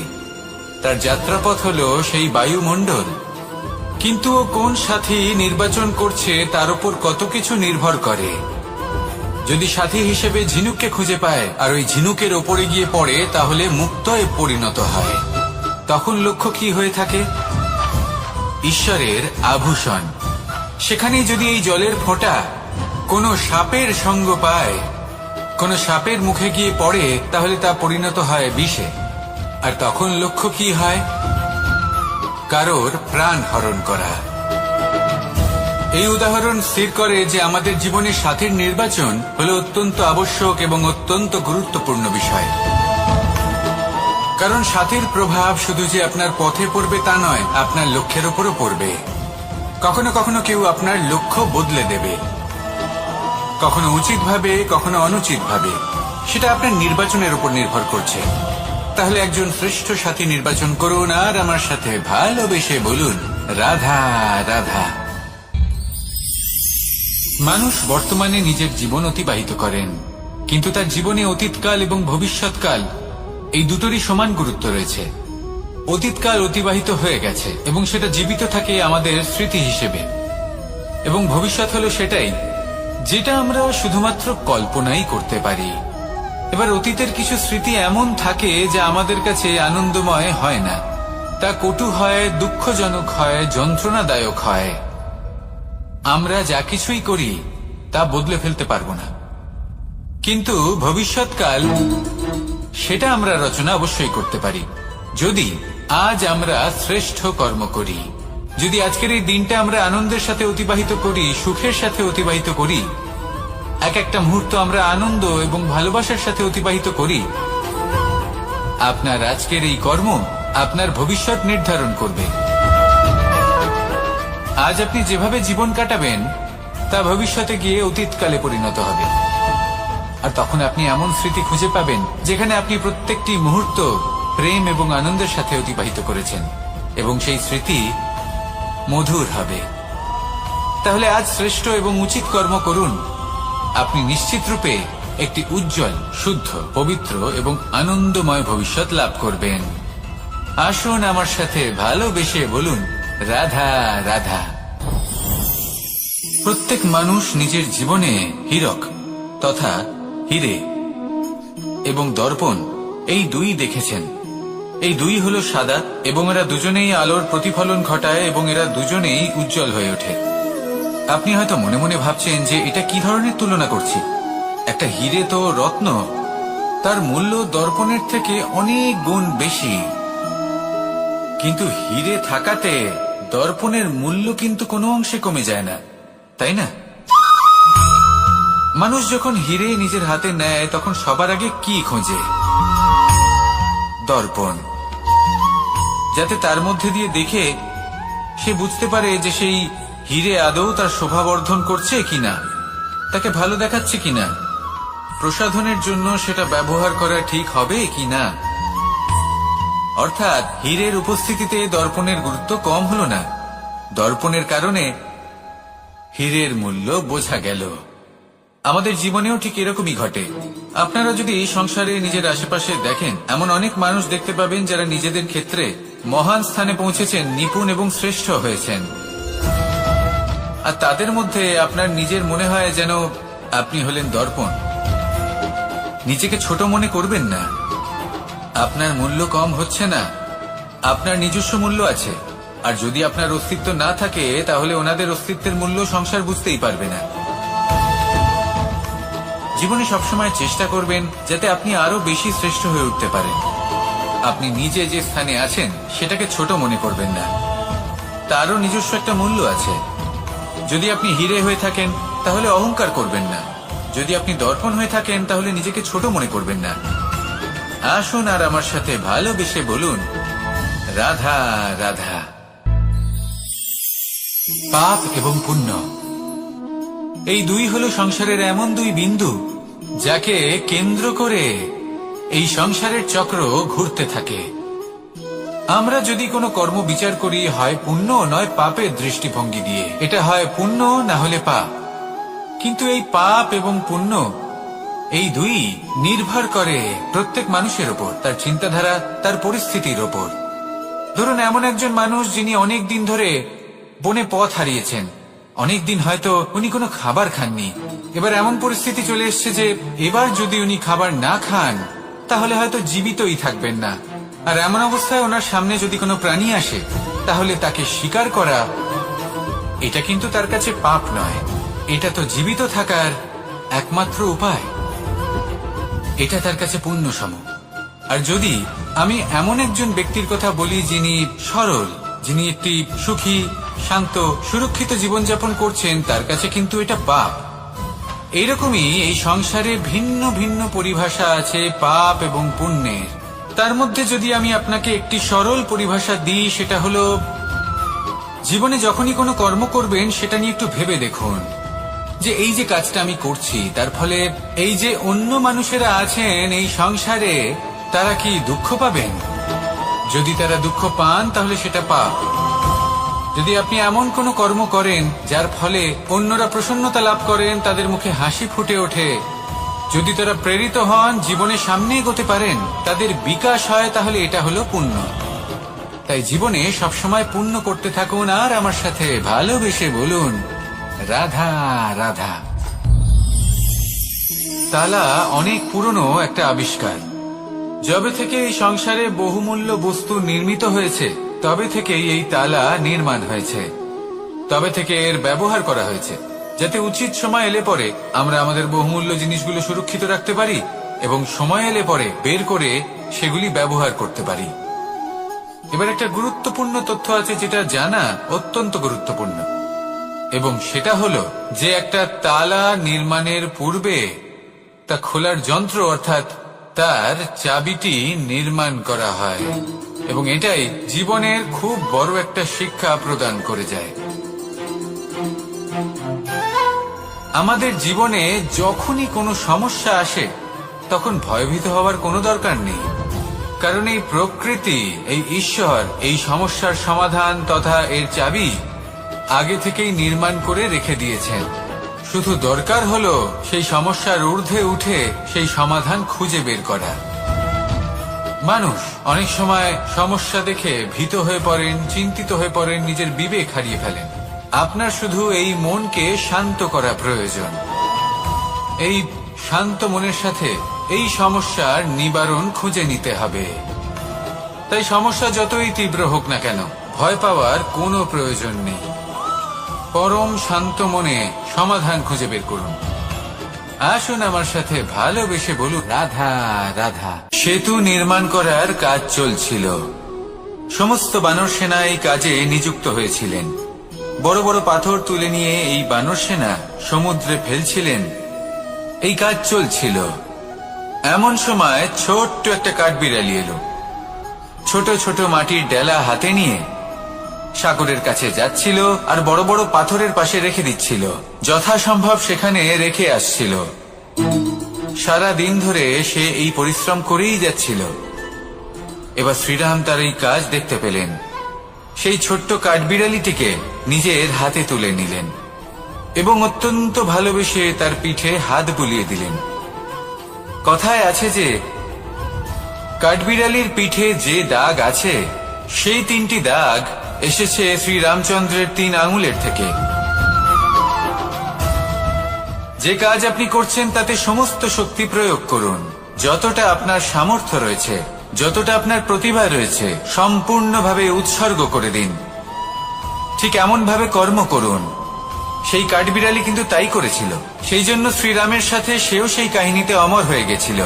তার যাত্রাপথ হলো সেই বায়ুমণ্ডল। কিন্তু ও কোন সাথী নির্বাচন করছে তার উপর কত কিছু নির্ভর করে। যদি সাথী হিসেবে ঝিনুককে খুঁজে পায় আর ওই ঝিনুকের ওপরে গিয়ে পড়ে তাহলে মুক্তয়ে পরিণত হয়। তখন লক্ষ্য কি হয়ে থাকে? ঈশ্বরের আভূষণ। সেখানেই যদি এই জলের ফোঁটা কোনো সাপের সঙ্গ পায়, কোনো সাপের মুখে গিয়ে পড়ে, তাহলে তা পরিণত হয় বিষে। আর তখন লক্ষ্য কি হয়? কারোর প্রাণ হরণ করা। এই উদাহরণ স্থির করে যে আমাদের জীবনে সাথীর নির্বাচন হলো অত্যন্ত আবশ্যক এবং অত্যন্ত গুরুত্বপূর্ণ বিষয়। কারণ সাথীর প্রভাব শুধু যে আপনার পথে পড়বে তা নয়, আপনার লক্ষ্যের উপরও পড়বে। কখনো কখনো কেউ আপনার লক্ষ্য বদলে দেবে, কখনো উচিতভাবে, কখনো অনুচিতভাবে। সেটা আপনার নির্বাচনের উপর নির্ভর করছে। তাহলে একজন শ্রেষ্ঠ সাথী নির্বাচন করুন আর আমার সাথে ভালোবেসে বলুন, রাধা রাধা। মানুষ বর্তমানে নিজের জীবন অতিবাহিত করেন, কিন্তু তার জীবনে অতীতকাল এবং ভবিষ্যৎকাল এই দুটোরই সমান গুরুত্ব রয়েছে। অতীতকাল অতিবাহিত হয়ে গেছে এবং সেটা জীবিত থাকে আমাদের স্মৃতি হিসেবে, এবং ভবিষ্যৎ হলো সেটাই যেটা আমরা শুধুমাত্র কল্পনাই করতে পারি। এবার অতীতের কিছু স্মৃতি এমন থাকে যা আমাদের কাছে আনন্দময় হয় না, তা কটু হয়, দুঃখজনক হয়, যন্ত্রণাদায়ক হয়। আমরা যা কিছুই করি তা বদলে ফেলতে পারবো না, কিন্তু ভবিষ্যৎকাল সেটা আমরা রচনা অবশ্যই করতে পারি যদি আজ আমরা শ্রেষ্ঠ কর্ম করি। যদি আজকের এই দিনটা আমরা আনন্দের সাথে অতিবাহিত করি, সুখের সাথে অতিবাহিত করি, এক একটা মুহূর্ত আমরা আনন্দ এবং ভালোবাসার সাথে অতিবাহিত করি, আপনার আজকের এই কর্ম আপনার ভবিষ্যৎ নির্ধারণ করবে। আজ আপনি যেভাবে জীবন কাটাবেন তা ভবিষ্যতে গিয়ে অতীতকালে পরিণত হবে। আর তখন আপনি এমন স্মৃতি খুঁজে পাবেন যেখানে আপনি প্রত্যেকটি মুহূর্ত প্রেম এবং আনন্দের সাথে অতিবাহিত করেছেন, এবং সেই স্মৃতি মধুর হবে। তাহলে আজ শ্রেষ্ঠ এবং উচিত কর্ম করুন। আপনি নিশ্চিত রূপে একটি উজ্জ্বল, শুদ্ধ, পবিত্র এবং আনন্দময় ভবিষ্যৎ লাভ করবেন। আসুন আমার সাথে ভালোবেসে বলুন, রাধা রাধা। প্রত্যেক মানুষ নিজের জীবনে হীরক তথা হীরে এবং দর্পণ এই দুই দেখেছেন। এই দুই হলো সাদা এবং এরা দুজনেই আলোর প্রতিফলন ঘটায় এবং এরা দুজনেই উজ্জ্বল হয়ে ওঠে। আপনি হয়তো মনে মনে ভাবছেন যে এটা কি ধরনের তুলনা করছি। একটা হীরে তো রত্ন, তার মূল্য দর্পণের থেকে অনেক গুণ বেশি। কিন্তু হীরে থাকাতে দর্পণের মূল্য কিন্তু কোনো অংশে কমে যায় না, তাই না? মানুষ যখন হীরে নিজের হাতে নেয় তখন সবার আগে কি খোঁজে? দর্পণ, যাতে তার মধ্যে দিয়ে দেখে সে বুঝতে পারে যে সেই হীরে আদৌ তার শোভাবর্ধন করছে কিনা, তাকে ভালো দেখাচ্ছে কিনা, প্রসাধনের জন্য সেটা ব্যবহার করা ঠিক হবে কিনা। অর্থাৎ হীরের উপস্থিতিতে দর্পণের গুরুত্ব কম হলো না, দর্পণের কারণে হীরের মূল্য বোঝা গেল। আমাদের জীবনেও ঠিক এরকমই ঘটে। আপনারা যদি এই সংসারে নিজের আশেপাশে দেখেন, এমন অনেক মানুষ দেখতে পাবেন যারা নিজেদের ক্ষেত্রে মহান স্থানে পৌঁছেছেন, নিপুণ এবং শ্রেষ্ঠ হয়েছেন। আর তাদের মধ্যে আপনার নিজের মনে হয় যেন আপনি হলেন দর্পণ। নিজেকে ছোট মনে করবেন না। আপনার মূল্য কম হচ্ছে না, আপনার নিজস্ব মূল্য আছে। আর যদি আপনার অস্তিত্ব না থাকে তাহলে ওনাদের অস্তিত্বের মূল্য সংসার বুঝতেই পারবে না। জীবনে সবসময় চেষ্টা করবেন যাতে আপনি আরো বেশি শ্রেষ্ঠ হয়ে উঠতে পারেন। আপনি নিজে যে স্থানে আছেন সেটাকে ছোট মনে করবেন না, তারও নিজস্ব একটা মূল্য আছে। যদি আপনি হীরে হয়ে থাকেন তাহলে অহংকার করবেন না, যদি আপনি দর্পণ হয়ে থাকেন তাহলে নিজেকে ছোট মনে করবেন না। আসুন আর আমার সাথে ভালোবেসে বলুন, রাধা রাধা। পাপ এবং পুণ্য এই দুই হলো সংসারের এমন দুই বিন্দু যাকে কেন্দ্র করে এই সংসারের চক্র ঘুরতে থাকে। আমরা যদি কোনো কর্ম বিচার করি, হয় পুণ্য নয় পাপের দৃষ্টিভঙ্গি দিয়ে, এটা হয় পুণ্য না হলে পাপ। কিন্তু এই পাপ এবং পুণ্য এই দুই নির্ভর করে প্রত্যেক মানুষের ওপর, তার চিন্তাধারা, তার পরিস্থিতির ওপর। ধরুন এমন একজন মানুষ যিনি অনেক দিন ধরে বনে পথ হারিয়েছেন, অনেক দিন হয়তো উনি কোনো খাবার খাননি। এবার এমন পরিস্থিতি চলে এসছে যে এবার যদি উনি খাবার না খান তাহলে হয়তো জীবিতই থাকবেন না। আর এমন অবস্থায় ওনার সামনে যদি কোনো প্রাণী আসে তাহলে তাকে শিকার করা, এটা কিন্তু তার কাছে পাপ নয়, এটা তো জীবিত থাকার একমাত্র উপায়। এটা তার কাছে পুণ্য সম। আর যদি আমি এমন একজন ব্যক্তির কথা বলি যিনি সরল, যিনি একটি সুখী, শান্ত, সুরক্ষিত জীবনযাপন করছেন, তার কাছে কিন্তু এটা পাপ। এইরকমই এই সংসারে ভিন্ন ভিন্ন পরিভাষা আছে পাপ এবং পুণ্যের। তার মধ্যে যদি আমি আপনাকে একটি সরল পরিভাষা দিই, সেটা হলো জীবনে যখনই কোনো কর্ম করবেন সেটা নিয়ে একটু ভেবে দেখুন যে এই যে কাজটা আমি করছি তার ফলে এই যে অন্য মানুষেরা আছেন এই সংসারে, তারা কি দুঃখ পাবেন? যদি তারা দুঃখ পান তাহলে সেটা পাপ। যদি আপনি এমন কোনো কর্ম করেন যার ফলে অন্যরা প্রসন্নতা লাভ করেন, তাদের মুখে হাসি ফুটে ওঠে, যদি তারা প্রেরিত হন, জীবনে সামনে এগোতে পারেন, তাদের বিকাশ হয়, তাহলে এটা হলো পুণ্য। তাই জীবনে সবসময় পুণ্য করতে থাকুন আর আমার সাথে ভালোবেসে বলুন, রাধা রাধা। তালা অনেক পুরনো একটা আবিষ্কার। যবে থেকে এই সংসারে বহুমূল্য বস্তু নির্মিত হয়েছে তবে থেকেই এই তালা নির্মাণ হয়েছে, তবে থেকে এর ব্যবহার করা হয়েছে, যাতে উচিত সময় এলে পরে আমরা আমাদের বহুমূল্য জিনিসগুলো সুরক্ষিত রাখতে পারি এবং সময় এলে পরে বের করে সেগুলি ব্যবহার করতে পারি। এবার একটা গুরুত্বপূর্ণ তথ্য আছে যেটা জানা অত্যন্ত গুরুত্বপূর্ণ, এবং সেটা হলো যে একটা তালা নির্মাণের পূর্বে তা খোলার যন্ত্র অর্থাৎ তার চাবিটি নির্মাণ করা হয়, এবং এটাই জীবনের খুব বড় একটা শিক্ষা প্রদান করে যায়। আমাদের জীবনে যখনই কোনো সমস্যা আসে তখন ভয়ভীত হওয়ার কোনো দরকার নেই, কারণ এই প্রকৃতি, এই ঈশ্বর এই সমস্যার সমাধান তথা এর চাবি আগে থেকেই নির্মাণ করে রেখে দিয়েছেন। শুধু দরকার হলো সেই সমস্যার ঊর্ধ্বে উঠে সেই সমাধান খুঁজে বের করা। মানুষ অনেক সময় সমস্যা দেখে ভীত হয়ে পড়েন, চিন্তিত হয়ে পড়েন, নিজের বিবেক হারিয়ে ফেলেন। আপনার শুধু এই মনকে শান্ত করা প্রয়োজন। এই শান্ত মনের সাথে এই সমস্যার নিবারণ খুঁজে নিতে হবে। তাই সমস্যা যতই তীব্র হোক না কেন, ভয় পাওয়ার কোনো প্রয়োজন নেই। পরম শান্ত মনে সমাধান খুঁজে বের করুন। আসুন আমার সাথে ভালোবেসে বলুন, রাধা রাধা। সেতু নির্মাণ করার কাজ চলছিল। সমস্ত বানর সেনা এই কাজে নিযুক্ত হয়েছিলেন। বড় বড় পাথর তুলে নিয়ে এই বানর সেনা সমুদ্রে ফেলছিলেন। এই কাজ চলছিল। এমন সময় ছোট্ট একটা কাঠবিড়ালি এলো। ছোট ছোট মাটির ডেলা হাতে নিয়ে সাগরের কাছে যাচ্ছিল আর বড় বড় পাথরের পাশে রেখে দিচ্ছিল। যথাসম্ভব সেখানে রেখে আসছিল। সারা দিন ধরে সে এই পরিশ্রম করেই যাচ্ছিল। এবার শ্রীরাম তার এই কাজ দেখতে পেলেন। সেই ছোট্ট কাঠবিড়ালিটিকে নিজের হাতে তুলে নিলেন এবং অত্যন্ত ভালোবেসে তার পিঠে হাত বুলিয়ে দিলেন। কথায় আছে যে কাঠবিড়ালির পিঠে যে দাগ আছে সেই 3টি দাগ এসেছে শ্রীরামচন্দ্রের 3 আঙুলের থেকে। যে কাজ আপনি করছেন তাতে সমস্ত শক্তি প্রয়োগ করুন। যতটা আপনার সামর্থ্য রয়েছে, যতটা আপনার প্রতিভা রয়েছে, সম্পূর্ণভাবে উৎসর্গ করে দিন। ঠিক এমন ভাবে কর্ম করুন। সেই কাঠবিড়ালি কিন্তু তাই করেছিল। সেই জন্য শ্রীরামের সাথে সেও সেই কাহিনীতে অমর হয়ে গেছিল।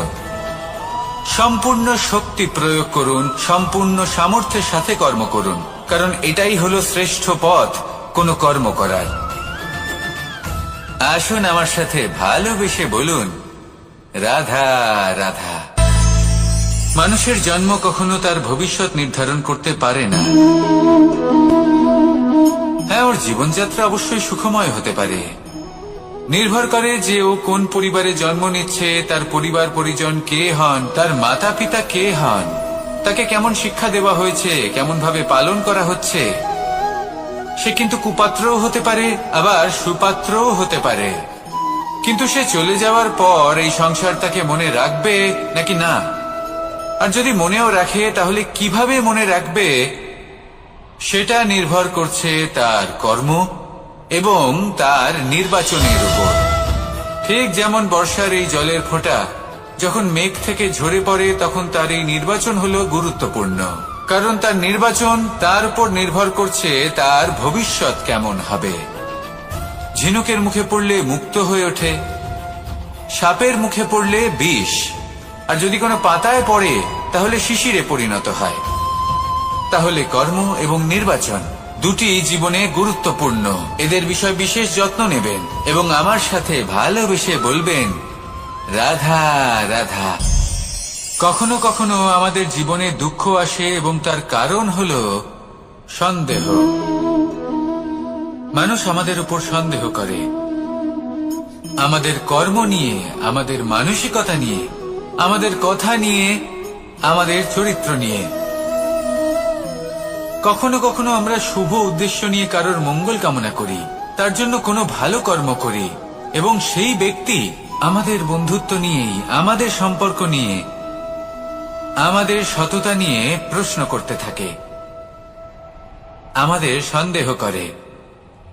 সম্পূর্ণ শক্তি প্রয়োগ করুন, সম্পূর্ণ সামর্থ্যের সাথে কর্ম করুন, কারণ এটাই হলো শ্রেষ্ঠ পথ কোনো কর্ম করার। আসুন আমার সাথে ভালোবেসে বলুন, রাধা রাধা। মানুষের জন্ম কখনো তার ভবিষ্যৎ নির্ধারণ করতে পারে না। হ্যাঁ, ওর জীবনযাত্রা অবশ্যই সুখময় হতে পারে। নির্ভর করে যে ও কোন পরিবারে জন্ম নিচ্ছে, তার পরিবার পরিজন কে হন, তার মাতা পিতা কে হন, তাকে কেমন শিক্ষা দেওয়া হয়েছে, কেমন ভাবে পালন করা হচ্ছে। সে কিন্তু কুপাত্রও হতে পারে, আবার সুপাত্রও হতে পারে। কিন্তু সে চলে যাওয়ার পর এই সংসার তাকে মনে রাখবে নাকি না, আর যদি মনেও রাখে তাহলে কিভাবে মনে রাখবে সেটা নির্ভর করছে তার কর্ম এবং তার নির্বাচনের উপর। ঠিক যেমন বর্ষার এই জলের ফোঁটা যখন মেঘ থেকে ঝরে পড়ে, তখন তার এই নির্বাচন হলো গুরুত্বপূর্ণ, কারণ তার নির্বাচন তার উপর নির্ভর করছে তার ভবিষ্যৎ কেমন হবে। ঝিনুকের মুখে পড়লে মুক্ত হয়ে ওঠে, সাপের মুখে পড়লে বিষ, আর যদি কোনো পাতায় পড়ে তাহলে শিশিরে পরিণত হয়। তাহলে কর্ম এবং নির্বাচন দুটি জীবনে গুরুত্বপূর্ণ। এদের বিষয় বিশেষ যত্ন নেবেন এবং আমার সাথে ভালোবেসে বলবেন, রাধা রাধা। কখনো কখনো আমাদের জীবনে দুঃখ আসে এবং তার কারণ হলো সন্দেহ। মানুষ আমাদের উপর সন্দেহ করে, আমাদের কর্ম নিয়ে, আমাদের মানসিকতা নিয়ে, আমাদের কথা নিয়ে, আমাদের চরিত্র নিয়ে। কখনো কখনো আমরা শুভ উদ্দেশ্য নিয়ে কারোর মঙ্গল কামনা করি, তার জন্য কোনো ভালো কর্ম করি, এবং সেই ব্যক্তি আমাদের বন্ধুত্ব নিয়েই, আমাদের সম্পর্ক নিয়ে, আমাদের সততা নিয়ে প্রশ্ন করতে থাকে, আমাদের সন্দেহ করে।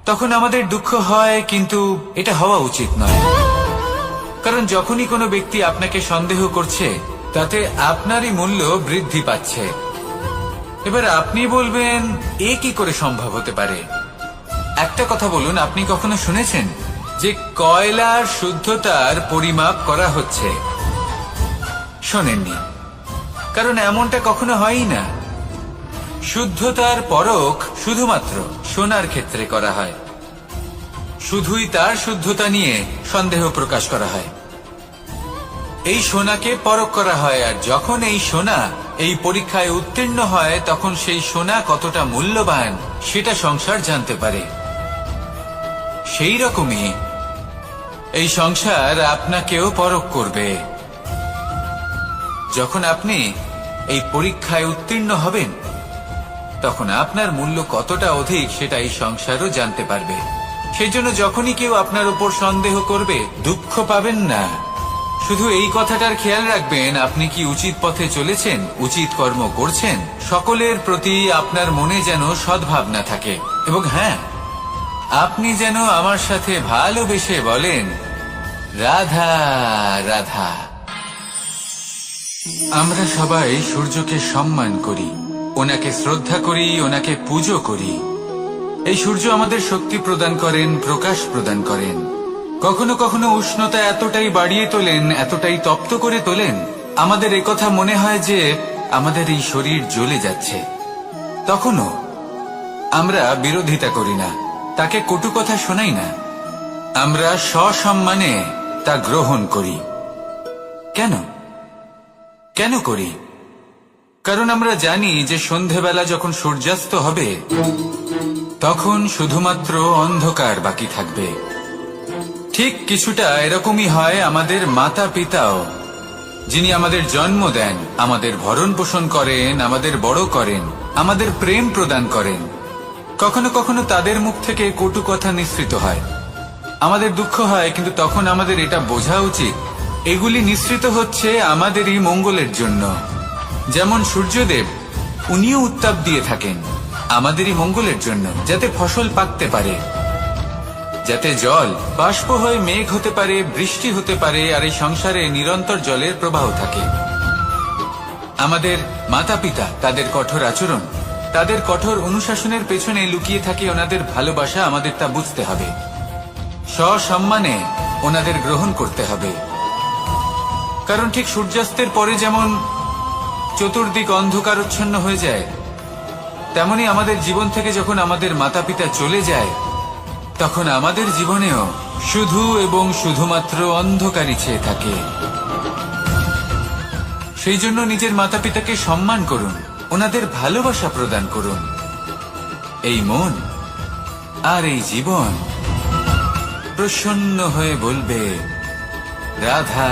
তখন আমাদের দুঃখ হয়, কিন্তু এটা হওয়া উচিত নয়। কারণ যখনই কোনো ব্যক্তি আপনাকে সন্দেহ করছে তাতে আপনারই মূল্য বৃদ্ধি পাচ্ছে। এবার আপনি বলবেন, এ কি করে সম্ভব হতে পারে? একটা কথা বলুন, আপনি কখনো শুনেছেন যে কয়লার শুদ্ধতার পরিমাপ করা হচ্ছে? শোনেননি, কারণ এমনটা কখনো হয়ই না। শুদ্ধতার পরখ শুধুমাত্র সোনার ক্ষেত্রে করা হয়। শুধুই তার শুদ্ধতা নিয়ে সন্দেহ প্রকাশ করা হয়। এই সোনাকে পরখ করা হয়, আর যখন এই সোনা এই পরীক্ষায় উত্তীর্ণ হয় তখন সেই সোনা কতটা মূল্যবান সেটা সংসার জানতে পারে। সেই রকমই এই সংসার আপনাকেও পরখ করবে। যখন আপনি এই পরীক্ষায় উত্তীর্ণ হবেন, তখন আপনার মূল্য কতটা অধিক সেটা এই সংসারও জানতে পারবে। সেই জন্য যখনই কেউ আপনার উপর সন্দেহ করবে, দুঃখ পাবেন না। শুধু এই কথাটার খেয়াল রাখবেন, আপনি কি উচিত পথে চলেছেন, উচিত কর্ম করছেন। সকলের প্রতি আপনার মনে যেন সদ্ভাবনা থাকে। এবং হ্যাঁ, আপনি যেন আমার সাথে ভালোবেসে বলেন, রাধা রাধা। আমরা সবাই সূর্যকে সম্মান করি, ওনাকে শ্রদ্ধা করি, ওনাকে পুজো করি। এই সূর্য আমাদের শক্তি প্রদান করেন, প্রকাশ প্রদান করেন। কখনো কখনো উষ্ণতা এতটাই বাড়িয়ে তোলেন, এতটাই তপ্ত করে তোলেন, আমাদের একথা মনে হয় যে আমাদের এই শরীর জ্বলে যাচ্ছে। তখনও আমরা বিরোধিতা করি না, তাকে কটু কথা শোনাই না। আমরা সসম্মানে তা গ্রহণ করি। কেন কেন করি? কারণ আমরা জানি যে সন্ধেবেলা যখন সূর্যাস্ত হবে, তখন শুধুমাত্র অন্ধকার বাকি থাকবে। ঠিক কিছুটা এরকমই হয় আমাদের মাতা পিতাও, যিনি আমাদের জন্ম দেন, আমাদের ভরণ পোষণ করেন, আমাদের বড় করেন, আমাদের প্রেম প্রদান করেন। কখনো কখনো তাদের মুখ থেকে কটু কথা নিঃসৃত হয়, আমাদের দুঃখ হয়, কিন্তু তখন আমাদের এটা বোঝা উচিত এগুলি নিঃসৃত হচ্ছে আমাদেরই মঙ্গলের জন্য। যেমন সূর্যদেব, উনিও উত্তাপ দিয়ে থাকেন আমাদেরই মঙ্গলের জন্য, যাতে ফসল পাকতে পারে, যাতে জল বাষ্প হয়ে মেঘ হতে পারে, বৃষ্টি হতে পারে, আর এই সংসারে নিরন্তর জলের প্রবাহ থাকে। আমাদের মাতা পিতা, তাদের কঠোর আচরণ, তাদের কঠোর অনুশাসনের পেছনে লুকিয়ে থাকে ওনাদের ভালোবাসা। আমাদের তা বুঝতে হবে, সসম্মানে ওনাদের গ্রহণ করতে হবে। কারণ ঠিক সূর্যাস্তের পরে যেমন চতুর্দিক অন্ধকারচ্ছন্ন হয়ে যায়, তেমনি আমাদের জীবন থেকে যখন আমাদের মাতা পিতা চলে যায়, তখন আমাদের জীবনেও শুধু এবং শুধুমাত্র অন্ধকারই ছেয়ে থাকে। সেই জন্য নিজের মাতা পিতাকে সম্মান করুন, ওনাদের ভালোবাসা প্রদান করুন। এই মন আর এই জীবন প্রসন্ন হয়ে বলবে, রাধা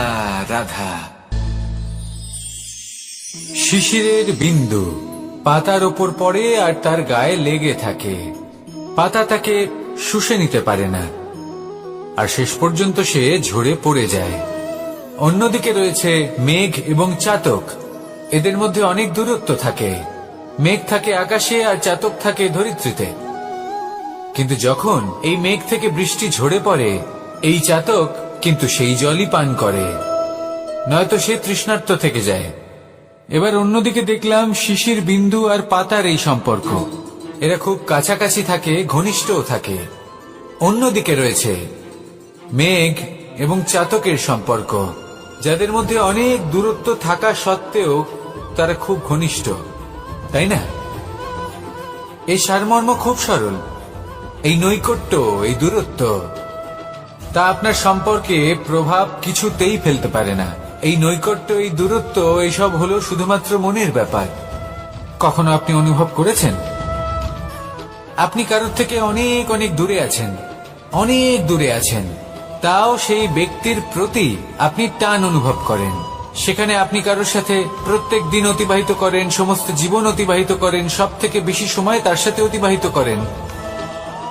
রাধা। শিশিরের বিন্দু পাতার ওপর পড়ে আর তার গায়ে লেগে থাকে। পাতা তাকে শুষে নিতে পারে না, আর শেষ পর্যন্ত সে ঝরে পড়ে যায়। অন্যদিকে রয়েছে মেঘ এবং চাতক। এদের মধ্যে অনেক দূরত্ব থাকে। মেঘ থাকে আকাশে আর চাতক থাকে ধরিত্রীতে। কিন্তু যখন এই মেঘ থেকে বৃষ্টি ঝরে পড়ে, এই চাতক কিন্তু সেই জলই পান করে, নয়তো সে তৃষ্ণার্ত থেকে যায়। এবার অন্যদিকে দেখলাম শিশির বিন্দু আর পাতার এই সম্পর্ক। এরা খুব কাছাকাছি থাকে, ঘনিষ্ঠও থাকে। অন্যদিকে রয়েছে মেঘ এবং চাতকের সম্পর্ক, যাদের মধ্যে অনেক দূরত্ব থাকা সত্ত্বেও তারা খুব ঘনিষ্ঠ, তাই না? এই সারমর্ম খুব সরল। এই নৈকট্য, এই দূরত্ব, তা আপনার সম্পর্কে প্রভাব কিছুতেই ফেলতে পারে না। এই নৈকট্য, এই দূরত্ব, এইসব হলো শুধুমাত্র মনের ব্যাপার। কখনো আপনি অনুভব করেছেন আপনি কারোর থেকে অনেক অনেক দূরে আছেন, অনেক দূরে আছেন, তাও সেই ব্যক্তির প্রতি আপনি টান অনুভব করেন। সেখানে আপনি কারোর সাথে প্রত্যেক দিন অতিবাহিত করেন, সমস্ত জীবন অতিবাহিত করেন, সব থেকে বেশি সময় তার সাথে অতিবাহিত করেন,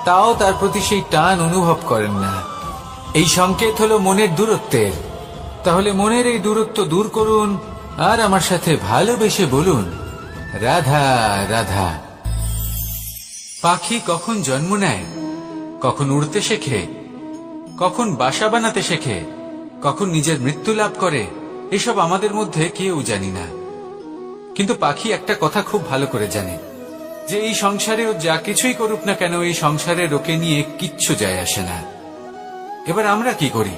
তাও তার প্রতি সেই টান অনুভব করেন না। এই সংকেত হলো মনের দূরত্বের। তাহলে মনের এই দূরত্ব দূর করুন আর আমার সাথে ভালোবেসে বলুন, রাধা রাধা। পাখি কখন জন্ম নেয়, কখন উড়তে শেখে, কখন বাসা বানাতে শেখে, কখন নিজের মৃত্যু লাভ করে, এসব আমাদের মধ্যে কেউ জানি না। কিন্তু পাখি একটা কথা খুব ভালো করে জানে, যে এই সংসারে ও যা কিছুই করুক না কেন, এই সংসারের ওকে নিয়ে কিচ্ছু যায় আসে না। এবার আমরা কি করি?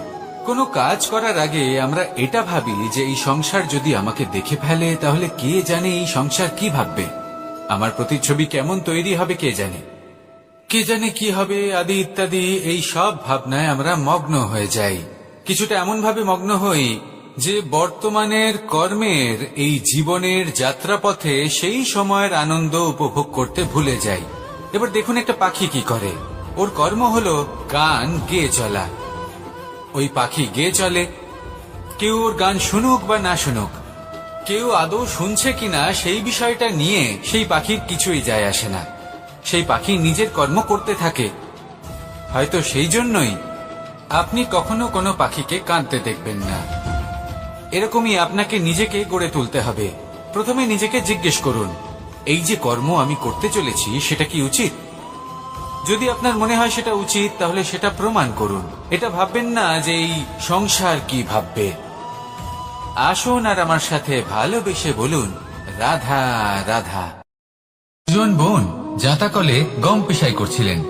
কোনো কাজ করার আগে আমরা এটা ভাবি যে এই সংসার যদি আমাকে দেখে ফেলে, তাহলে কে জানে এই সংসার কি ভাববে, আমার প্রতিচ্ছবি কেমন তৈরি হবে কে জানে, কে জানে কি হবে, আদি ইত্যাদি। এই সব ভাবনায় আমরা মগ্ন হয়ে যাই। কিছুটা এমন ভাবে মগ্ন হই যে বর্তমানের কর্মের এই জীবনের যাত্রাপথে সেই সময়ের আনন্দ উপভোগ করতে ভুলে যাই। এবার দেখুন একটা পাখি কি করে। ওর কর্ম হলো গান গেয়ে চলা। ওই পাখি গেয়ে চলে। কেউ ওর গান শুনুক বা না শুনুক, কেউ আদৌ শুনছে কিনা সেই বিষয়টা নিয়ে সেই পাখির কিছুই যায় আসে না। সেই পাখি নিজের কর্ম করতে থাকে। হয়তো সেই জন্যই আপনি কখনো কোনো পাখিকে কাঁদতে দেখবেন না। এরকমই আপনাকে নিজেকে গড়ে তুলতে হবে। প্রথমে নিজেকে জিজ্ঞেস করুন, এই যে কর্ম আমি করতে চলেছি সেটা কি উচিত? যদি আপনার মনে হয় সেটা উচিত, তাহলে সেটা প্রমাণ করুন। এটা ভাববেন না যে এই সংসার কি ভাববে। আসুন আর আমার সাথে ভালোবেসে বলুন, রাধা রাধা। দুজন বোন জাঁতাকলে গম পেশাই করছিলেন,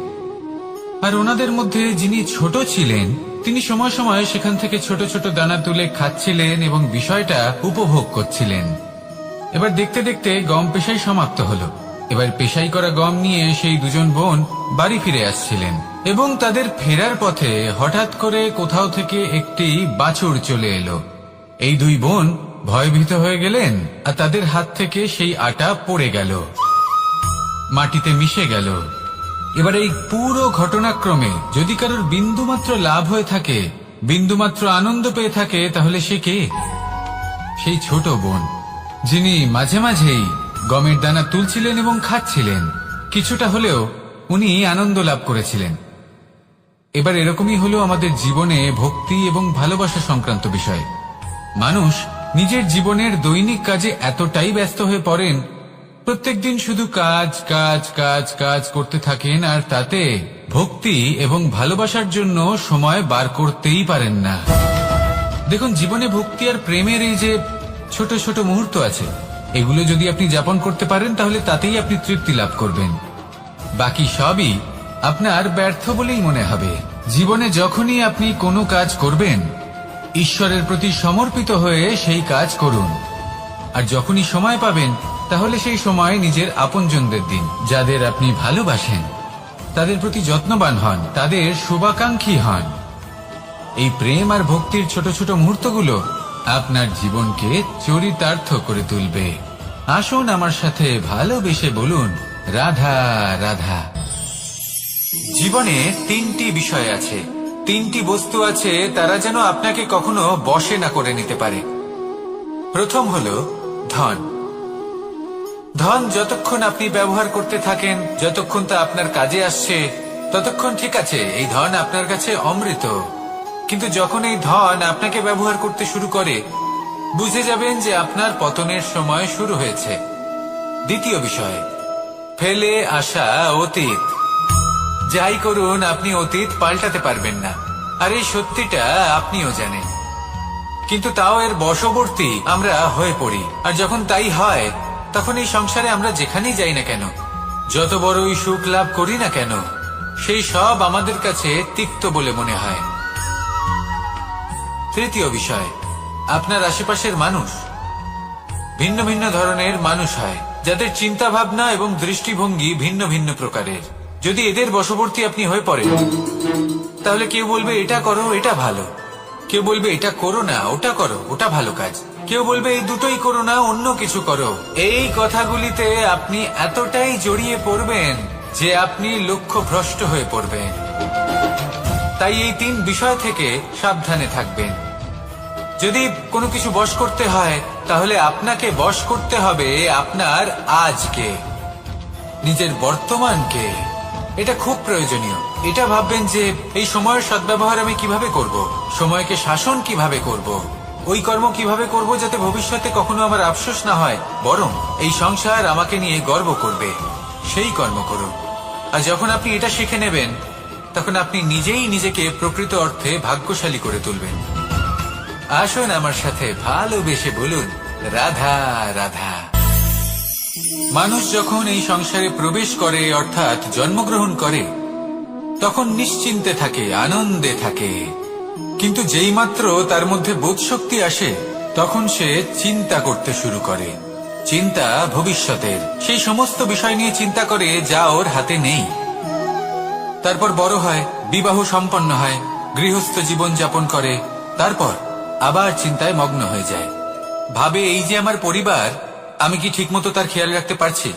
আর ওনাদের মধ্যে যিনি ছোট ছিলেন তিনি সময় সময় সেখান থেকে ছোট ছোট দানা তুলে খাচ্ছিলেন এবং বিষয়টা উপভোগ করছিলেন। এবার দেখতে দেখতে গম পেশাই সমাপ্ত হলো। এবার পেশাই করা গম নিয়ে সেই দুজন বোন বাড়ি ফিরে আসছিলেন, এবং তাদের ফেরার পথে হঠাৎ করে কোথাও থেকে একটি বাছুর চলে এলো। এই দুই বোন ভয়ভীত হয়ে গেলেন, আর তাদের হাত থেকে সেই আটা পড়ে গেল, মাটিতে মিশে গেল। এবার এই পুরো ঘটনাক্রমে যদি কারোর বিন্দুমাত্র লাভ হয়ে থাকে, বিন্দুমাত্র আনন্দ পেয়ে থাকে, তাহলে সে কে? সেই ছোট বোন, যিনি মাঝে মাঝেই গমের দানা তুলছিলেন এবং খাচ্ছিলেন। কিছুটা হলেও উনি আনন্দ লাভ করেছিলেন। এবার এরকমই হলো আমাদের জীবনে ভক্তি এবং ভালোবাসা সংক্রান্ত বিষয়। মানুষ নিজের জীবনের দৈনিক কাজে এতটাই ব্যস্ত হয়ে পড়েন, প্রত্যেকদিন শুধু কাজ কাজ কাজ কাজ করতে থাকেন, আর তাতে ভক্তি এবং ভালোবাসার জন্য সময় বার করতেই পারেন না। দেখুন, জীবনে ভক্তি আর প্রেমের এই যে ছোট ছোট মুহূর্ত আছে, এগুলো যদি আপনি যাপন করতে পারেন তাহলে তাতেই আপনি তৃপ্তি লাভ করবেন। বাকি সবই আপনার ব্যর্থ বলেই মনে হবে। জীবনে যখনই আপনি কোনো কাজ করবেন, ঈশ্বরের প্রতি সমর্পিত হয়ে সেই কাজ করুন। আর যখনই সময় পাবেন, তাহলে সেই সময় নিজের আপনজনদের দিন। যাদের আপনি ভালোবাসেন তাদের প্রতি যত্নবান হন, তাদের শুভাকাঙ্ক্ষী হন। এই প্রেম আর ভক্তির ছোট ছোট মুহূর্তগুলো আপনার জীবনকে চরিতার্থ করে তুলবে। আসুন আমার সাথে ভালোবেসে বলুন, রাধা রাধা। জীবনে তিনটি বিষয় আছে, তিনটি বস্তু আছে, তারা যেন আপনাকে কখনো বশে না করে নিতে পারে। প্রথম হলো ধন। ধন যতক্ষণ আপনি ব্যবহার করতে থাকেন, যতক্ষণ তা আপনার কাজে আসছে, ততক্ষণ ঠিক আছে, এই ধন আপনার কাছে অমৃত। কিন্তু যখন এই ধন আপনাকে ব্যবহার করতে শুরু করে, বুঝে যাবেন যে আপনার পতনের সময় শুরু হয়েছে। দ্বিতীয় বিষয়, ফেলে আসা অতীত। যাই করুন, আপনি অতীত পাল্টাতে পারবেন না, আর এই সত্যিটা আপনিও জানেন। কিন্তু তাও এর বশবর্তী আমরা হয়ে পড়ি, আর যখন তাই হয়, তখন এই সংসারে আমরা যেখানেই যাই না কেন, যত বড়ই সুখ লাভ করি না কেন, সেই সব আমাদের কাছে তিক্ত বলে মনে হয়। তৃতীয় বিষয়, আপনার আশেপাশের মানুষ ভিন্ন ভিন্ন ধরনের মানুষ হয়, যাদের চিন্তা ভাবনা এবং দৃষ্টিভঙ্গি ভিন্ন ভিন্ন প্রকারের। যদি এদের বশবর্তী আপনি হয়ে পড়েন, তাহলে কেউ বলবে এটা করো, এটা ভালো। কেউ বলবে এটা করো না, ওটা করো, ওটা ভালো কাজ। কেউ বলবে এই দুটোই করো না, অন্য কিছু করো। এই কথাগুলিতে আপনি এতটাই জড়িয়ে পড়বেন যে আপনি লক্ষ্যভ্রষ্ট হয়ে পড়বেন। তাই এই তিন বিষয় থেকে সাবধানে থাকবেন। যদি কোনো কিছু বশ করতে হয়, তাহলে আপনাকে বশ করতে হবে আপনার আজকে, নিজের বর্তমানকে। এটা খুব প্রয়োজনীয়। এটা ভাববেন যে এই সময়ের সদ্ব্যবহার আমি কিভাবে করব, সময়কে শাসন কিভাবে করব, ওই কর্ম কিভাবে করব যাতে ভবিষ্যতে কখনো আমার আফসোস না হয়, বরং এই সংসার আমাকে নিয়ে গর্ব করবে, সেই কর্ম করুন। আর যখন আপনি এটা শিখে নেবেন, তখন আপনি নিজেই নিজেকে প্রকৃত অর্থে ভাগ্যশালী করে তুলবেন। আসুন আমার সাথে ভালোবেসে বলুন, রাধা রাধা। মানুষ যখন এই সংসারে প্রবেশ করে, অর্থাৎ জন্মগ্রহণ করে, তখন নিশ্চিন্তে থাকে, আনন্দে থাকে। কিন্তু যেইমাত্র তার মধ্যে বোধশক্তি আসে, তখন সে চিন্তা করতে শুরু করে। চিন্তা ভবিষ্যতের, সেই সমস্ত বিষয় নিয়ে চিন্তা করে যা ওর হাতে নেই। তারপর বড় হয়, বিবাহ সম্পন্ন হয়, গৃহস্থ জীবন যাপন করে, তারপর আবার চিন্তায় মগ্ন হয়ে যায়। ভাবে এই যে আমার পরিবার, আমি কি ঠিকমতো তার খেয়াল রাখতে পারছি?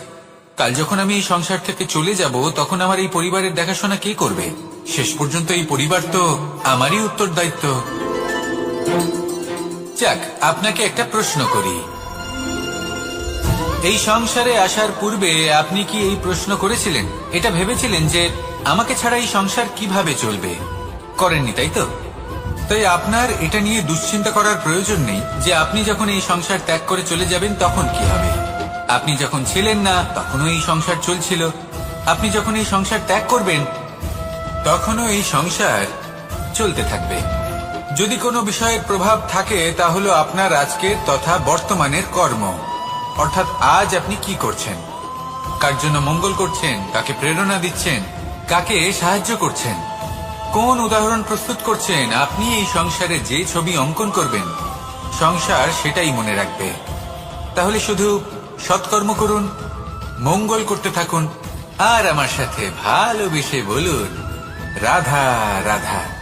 কাল যখন আমি এই সংসার থেকে চলে যাব, তখন আমার এই পরিবারের দেখাশোনা কে করবে? শেষ পর্যন্ত এই পরিবার তো আমারই উত্তরদায়িত্ব। যাক, আপনাকে একটা প্রশ্ন করি। এই সংসারে আসার পূর্বে আপনি কি এই প্রশ্ন করেছিলেন, এটা ভেবেছিলেন যে আমাকে ছাড়া এই সংসার কিভাবে চলবে? করেননি, তাই তো? তাই আপনার এটা নিয়ে দুশ্চিন্তা করার প্রয়োজন নেই যে আপনি যখন এই সংসার ত্যাগ করে চলে যাবেন তখন কি হবে। আপনি যখন ছিলেন না তখনও এই সংসার চলছিল, আপনি যখন এই সংসার ত্যাগ করবেন তখনও এই সংসার চলতে থাকবে। যদি কোনো বিষয়ের প্রভাব থাকে তা হলো আপনার আজকের তথা বর্তমানের কর্ম, অর্থাৎ আজ আপনি কি করছেন, কার জন্য মঙ্গল করছেন, কাকে প্রেরণা দিচ্ছেন, কাকে সাহায্য করছেন, কোন উদাহরণ প্রস্তুত করছেন। আপনি এই সংসারে যে ছবি অঙ্কন করবেন সংসার সেটাই মনে রাখবে। তাহলে শুধু সৎকর্ম করুন, মঙ্গল করতে থাকুন, আর আমার সাথে ভালোবেসে বলুন রাধা রাধা।